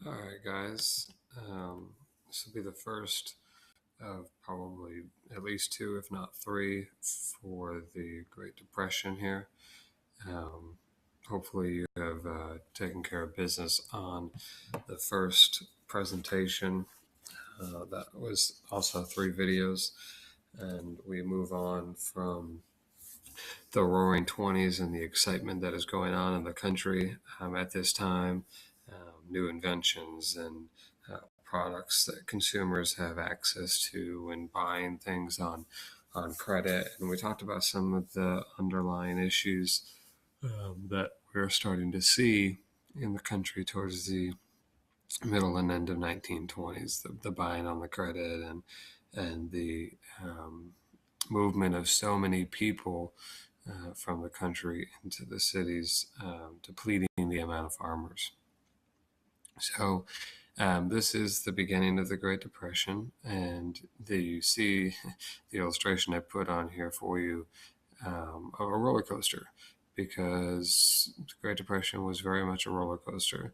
All right, guys. This will be the first of probably at least two, if not three, for the Great Depression here. Um, Hopefully, you have taken care of business on the first presentation. That was also three videos, and we move on from the roaring 20s and the excitement that is going on in the country at this time, new inventions and products that consumers have access to and buying things on credit. And we talked about some of the underlying issues that we're starting to see in the country towards the middle and end of 1920s, the buying on the credit and the movement of so many people from the country into the cities, depleting the amount of farmers. So this is the beginning of the Great Depression, and you see the illustration I put on here for you of a roller coaster, because the Great Depression was very much a roller coaster.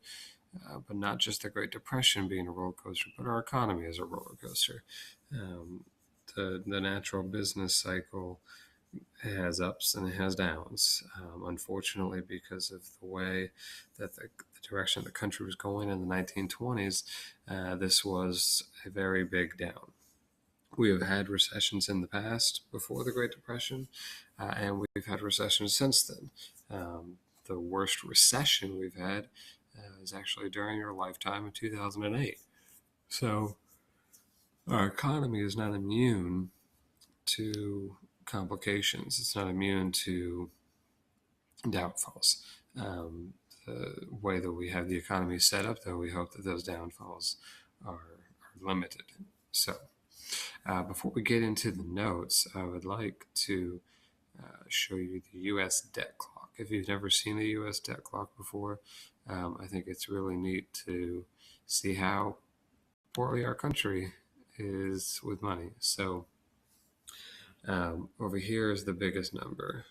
But not just the Great Depression being a roller coaster, but our economy is a roller coaster. Um, the natural business cycle has ups and it has downs. Unfortunately, because of the way that the direction the country was going in the 1920s, this was a very big down. We have had recessions in the past before the Great Depression, and we've had recessions since then. The worst recession we've had is actually during your lifetime in 2008. So our economy is not immune to complications. It's not immune to downfalls. The way that we have the economy set up, though, we hope that those downfalls are limited. So, before we get into the notes, I would like to show you the U.S. debt clock. If you've never seen the U.S. debt clock before, I think it's really neat to see how poorly our country is with money. So, over here is the biggest number,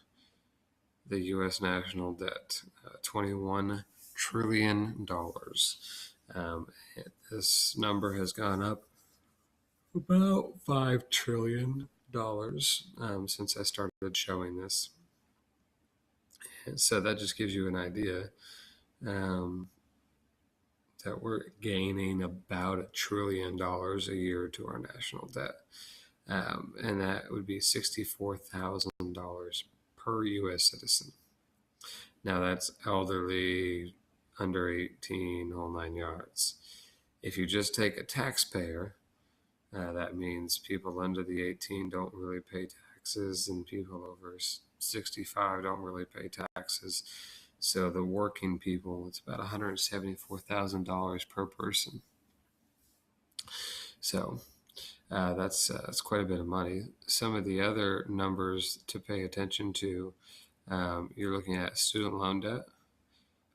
the U.S. national debt, $21 trillion. This number has gone up about $5 trillion since I started showing this. And so that just gives you an idea that we're gaining about $1 trillion a year to our national debt. And that would be $64,000 per U.S. citizen. Now that's elderly, under 18, whole 9 yards. If you just take a taxpayer, that means people under the 18 don't really pay taxes, and people over 65 don't really pay taxes. So the working people, it's about $174,000 per person. So that's quite a bit of money. Some of the other numbers to pay attention to, you're looking at student loan debt.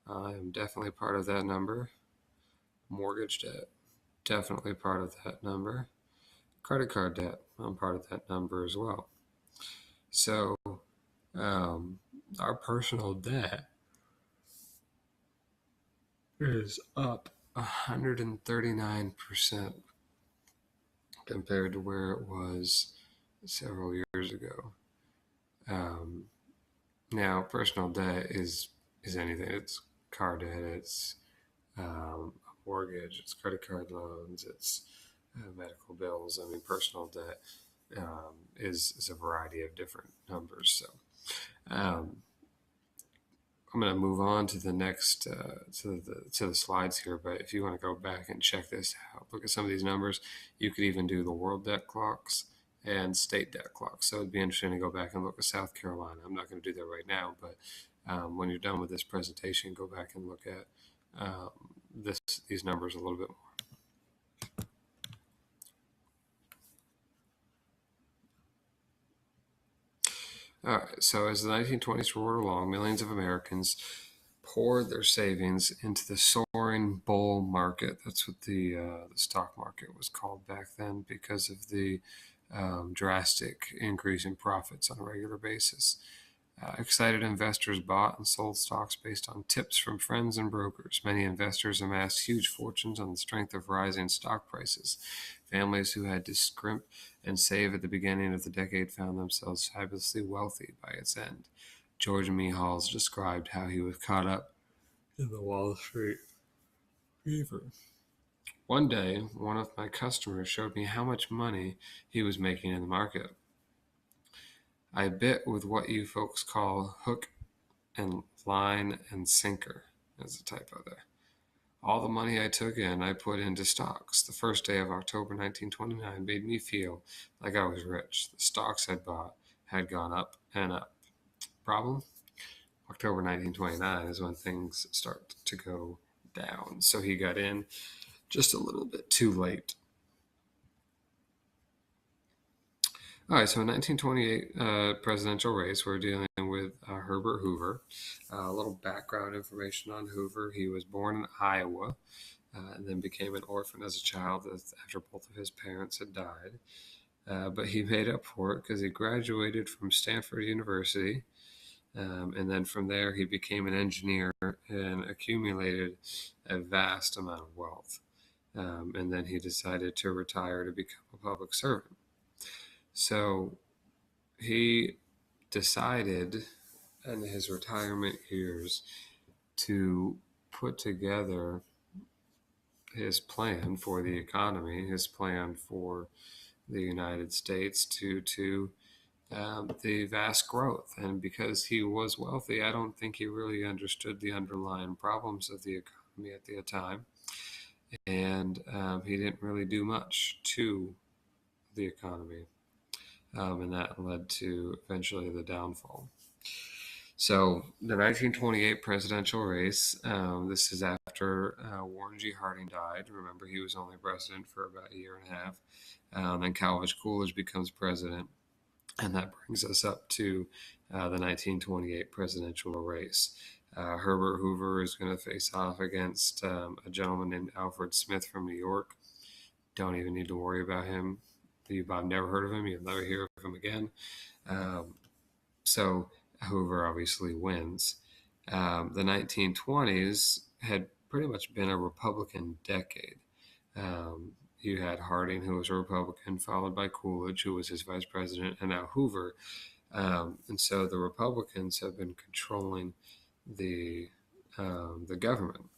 I am definitely part of that number. Mortgage debt, definitely part of that number. Credit card debt, I'm part of that number as well. So our personal debt is up 139% compared to where it was several years ago. Now, personal debt is anything. It's car debt, it's a mortgage, it's credit card loans, it's medical bills. I mean, personal debt is a variety of different numbers. So I'm going to move on to the next to the slides here. But if you want to go back and check this out, look at some of these numbers. You could even do the world debt clocks and state debt clocks. So it'd be interesting to go back and look at South Carolina. I'm not going to do that right now, but when you're done with this presentation, go back and look at these numbers a little bit more. All right, so as the 1920s roared along, millions of Americans poured their savings into the soaring bull market. That's what the stock market was called back then, because of the drastic increase in profits on a regular basis. Excited investors bought and sold stocks based on tips from friends and brokers. Many investors amassed huge fortunes on the strength of rising stock prices. Families who had to scrimp and save at the beginning of the decade found themselves fabulously wealthy by its end. George Meehalls described how he was caught up in the Wall Street fever. One day, one of my customers showed me how much money he was making in the market. I bit with what you folks call hook and line and sinker, as a typo there. All the money I took in, I put into stocks. The first day of October 1929 made me feel like I was rich. The stocks I'd bought had gone up and up. Problem? October 1929 is when things start to go down. So he got in just a little bit too late. All right, so in 1928 presidential race, we're dealing with Herbert Hoover. A little background information on Hoover. He was born in Iowa and then became an orphan as a child after both of his parents had died. But he made up for it because he graduated from Stanford University. And then from there, he became an engineer and accumulated a vast amount of wealth. And then he decided to retire to become a public servant. So he decided in his retirement years to put together his plan for the economy, his plan for the United States to the vast growth. And because he was wealthy, I don't think he really understood the underlying problems of the economy at the time. And he didn't really do much to the economy. And that led to eventually the downfall. So the 1928 presidential race, this is after Warren G. Harding died. Remember, he was only president for about a year and a half. Then Calvin Coolidge becomes president. And that brings us up to the 1928 presidential race. Herbert Hoover is going to face off against a gentleman named Alfred Smith from New York. Don't even need to worry about him. I've never heard of him. You'll never hear of him again. So Hoover obviously wins. The 1920s had pretty much been a Republican decade. You had Harding, who was a Republican, followed by Coolidge, who was his vice president, and now Hoover. And so the Republicans have been controlling the government.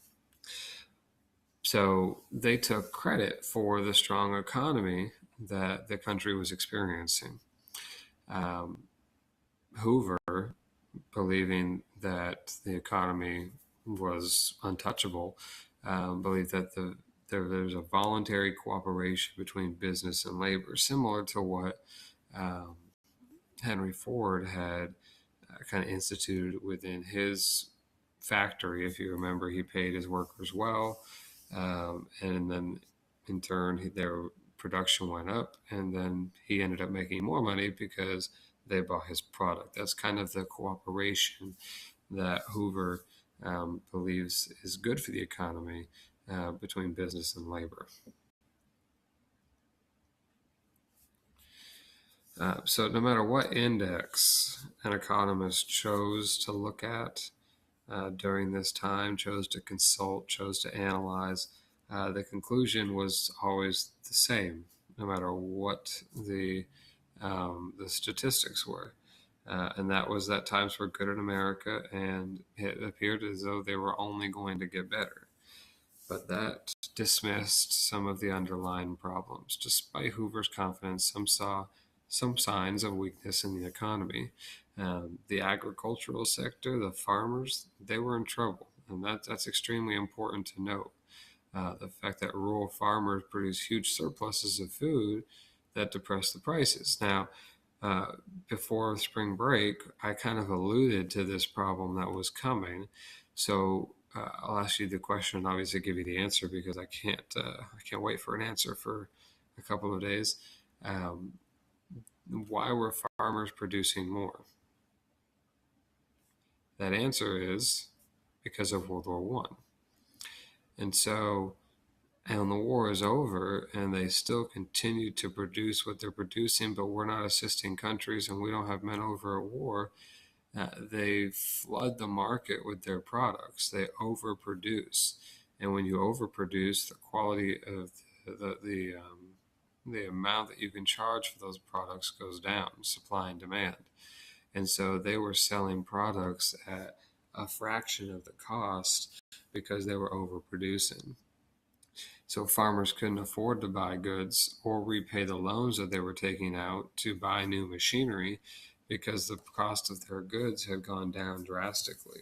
So they took credit for the strong economy that the country was experiencing. Hoover, believing that the economy was untouchable, believed that there's a voluntary cooperation between business and labor, similar to what Henry Ford had kind of instituted within his factory. If you remember, he paid his workers well, and then in turn their production went up, and then he ended up making more money because they bought his product. That's kind of the cooperation that Hoover believes is good for the economy between business and labor. So no matter what index an economist chose to look at during this time, chose to consult, chose to analyze, the conclusion was always the same, no matter what the statistics were. And that was that times were good in America, and it appeared as though they were only going to get better. But that dismissed some of the underlying problems. Despite Hoover's confidence, some saw some signs of weakness in the economy. The agricultural sector, the farmers, they were in trouble. And that's extremely important to note. The fact that rural farmers produce huge surpluses of food that depress the prices. Now, before spring break, I kind of alluded to this problem that was coming. So I'll ask you the question and obviously give you the answer because I can't wait for an answer for a couple of days. Why were farmers producing more? That answer is because of World War One. And so, and the war is over and they still continue to produce what they're producing, but we're not assisting countries and we don't have men over at war. they flood the market with their products. They overproduce, and when you overproduce, the quality of the amount that you can charge for those products goes down, supply and demand. And so they were selling products at a fraction of the cost because they were overproducing. So farmers couldn't afford to buy goods or repay the loans that they were taking out to buy new machinery because the cost of their goods had gone down drastically.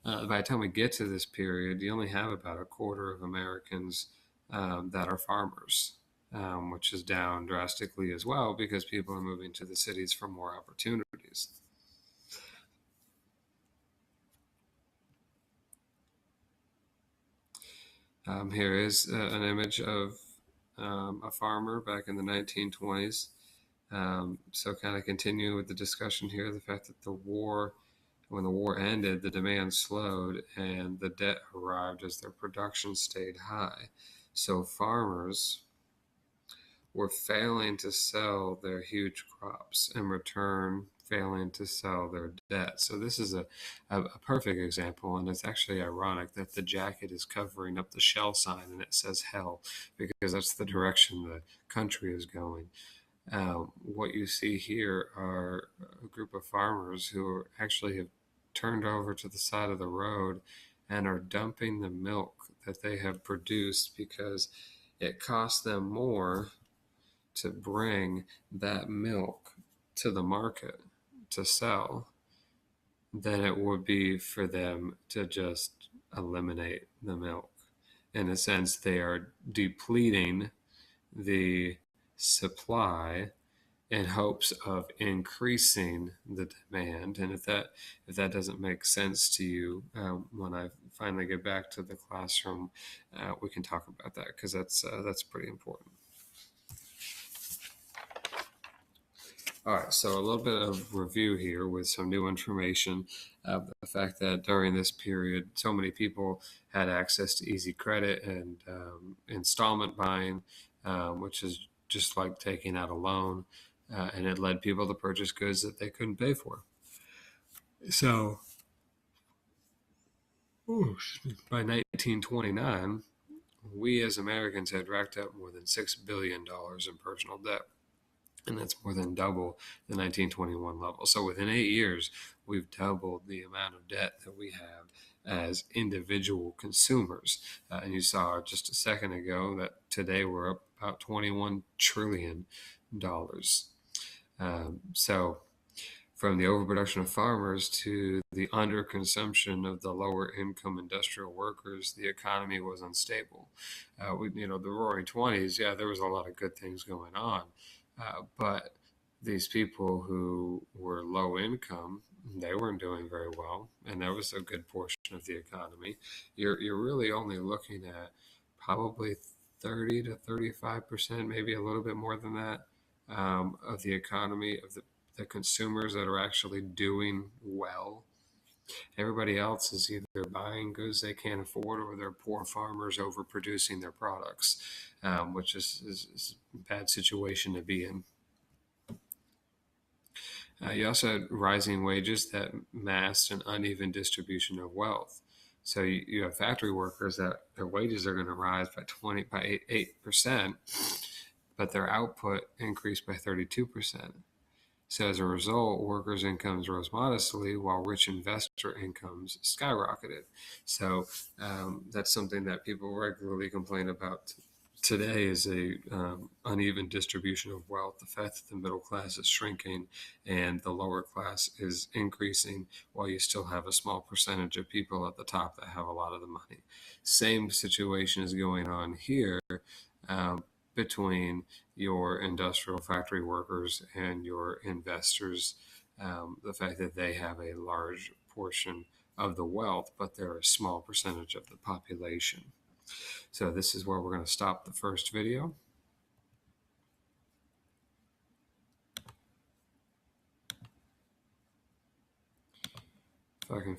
By the time we get to this period, you only have about a quarter of Americans that are farmers, which is down drastically as well because people are moving to the cities for more opportunities. Here is an image of a farmer back in the 1920s. So kind of continue with the discussion here, the fact that when the war ended, the demand slowed and the debt arrived as their production stayed high. So farmers were failing to sell their huge crops, in return failing to sell their debt. So this is a perfect example, and it's actually ironic that the jacket is covering up the shell sign and it says hell, because that's the direction the country is going. What you see here are a group of farmers who actually have turned over to the side of the road and are dumping the milk that they have produced because it costs them more to bring that milk to the market to sell than it would be for them to just eliminate the milk. In a sense, they are depleting the supply in hopes of increasing the demand. And if that doesn't make sense to you, when I finally get back to the classroom, we can talk about that, because that's pretty important. All right, so a little bit of review here with some new information. The fact that during this period, so many people had access to easy credit and installment buying, which is just like taking out a loan, and it led people to purchase goods that they couldn't pay for. So by 1929, we as Americans had racked up more than $6 billion in personal debt. And that's more than double the 1921 level. So within 8 years, we've doubled the amount of debt that we have as individual consumers. And you saw just a second ago that today we're up about $21 trillion. So from the overproduction of farmers to the underconsumption of the lower income industrial workers, the economy was unstable. The roaring 20s, yeah, there was a lot of good things going on. But these people who were low income, they weren't doing very well, and that was a good portion of the economy. You're really only looking at probably 30 to 35%, maybe a little bit more than that, of the economy, of the consumers that are actually doing well. Everybody else is either buying goods they can't afford, or they're poor farmers overproducing their products, which is a bad situation to be in. You also had rising wages that masked an uneven distribution of wealth. So you have factory workers that their wages are going to rise by 8%, but their output increased by 32%. So as a result, workers' incomes rose modestly while rich investor incomes skyrocketed. So that's something that people regularly complain about today, is a uneven distribution of wealth. The fact that the middle class is shrinking and the lower class is increasing, while you still have a small percentage of people at the top that have a lot of the money. Same situation is going on here. Between your industrial factory workers and your investors, the fact that they have a large portion of the wealth, but they're a small percentage of the population. So this is where we're going to stop the first video. If I can